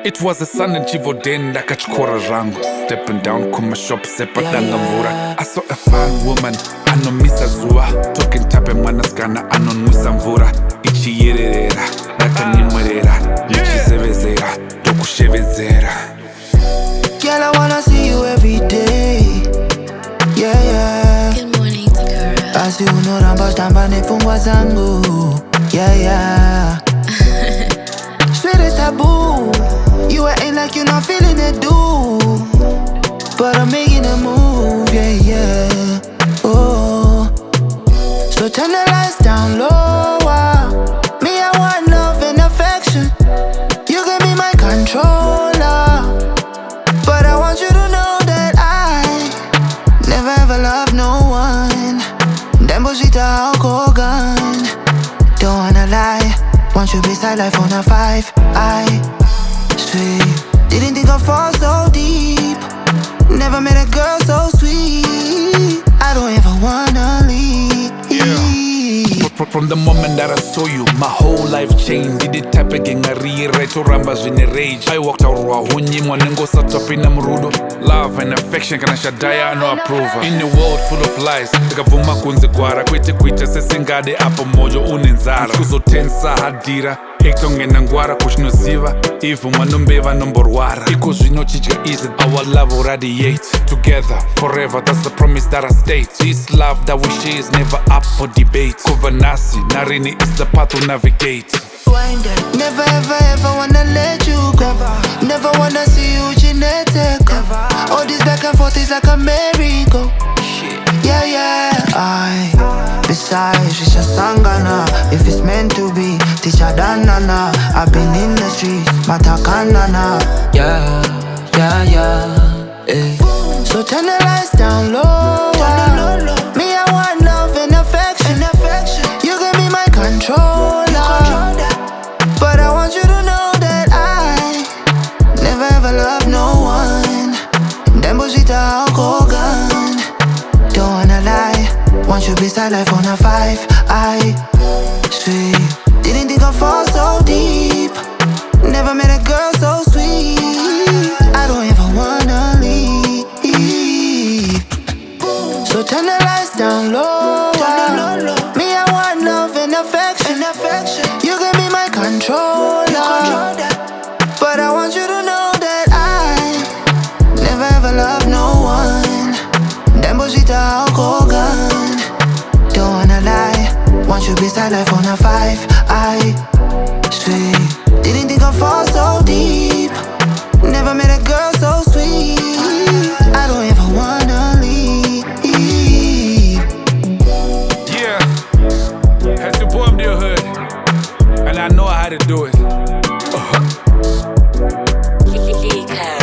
It was a sun and kuDen Ndakatyora Zvangu, stepping down Kumashops, Epa Dangamvura. I saw a fine woman, Anomisa Zuva, talking yeMwanasikana, Anonwisa mvura, Ichiyererera, Ndakanywerera, Ndichizevezera, Ndokushevedzera. Girl, I wanna see you every day. Yeah, yeah. Good morning, Takura. Basi unoramba uchitamba nepfungwa dzangu. Yeah, yeah. Sweetest Taboo. You acting like you're not feeling it, dude. But I'm making a move, yeah, yeah. Oh. So turn the lights down lower. Me, I want love and affection. You can be my controller. But I want you to know that I never ever loved no one. Ndaimbozviita Hogan. Don't wanna lie, want you beside life on a 5. I swear, didn't think I'd fall so deep. Never met a girl so sweet. I don't ever wanna leave. From the moment that I saw you, my whole life changed. Did it type again, I rewrite to rambas in a rage. I walked out raw, hunyi mwanengo sat up in amrudo. Love and affection, kana shadaya no approval. In a world full of lies, tikavuma kunze gwara. Kwete kwita sesingade apa mojo unenzara. Kuzotensa hadira, ekutongena ngwara kuchinoziva. Ivu manombeva nomborwara. Iko zvinochidya easy, our love will radiate. Together, forever, that's the promise that I state. This love that we share is never up for debate. Kuvanasi, Narini is the path to navigate. Never ever ever wanna let you go. Never wanna see you genetic. All this back and forth is like a merry-go. Yeah, yeah. Besides, it's just sangana. If it's meant to be, teacher danana. I've been in the streets, matakanana. Yeah, yeah, yeah. Hey. So turn the lights down low. Me, I want love and affection. You can be my controller. But I want you to know that I never ever loved no one. Ndaimbozviita Hogan. Don't wanna lie, want you beside life on a 5. I swear, didn't think I'd fall so deep. Never met a girl so sweet. I don't ever wanna leave. So turn the lights down low. Me, I want love and affection. You can be my controller. But I want you to know that I never ever loved no one. Ndaimbozviita Hogan. Don't wanna lie, want you beside life on a 5. I swear, didn't think I'd fall so deep. Never met a girl so sweet. I don't ever wanna leave. Yeah, had to bomb their hood, and I know how to do it. LeeKay.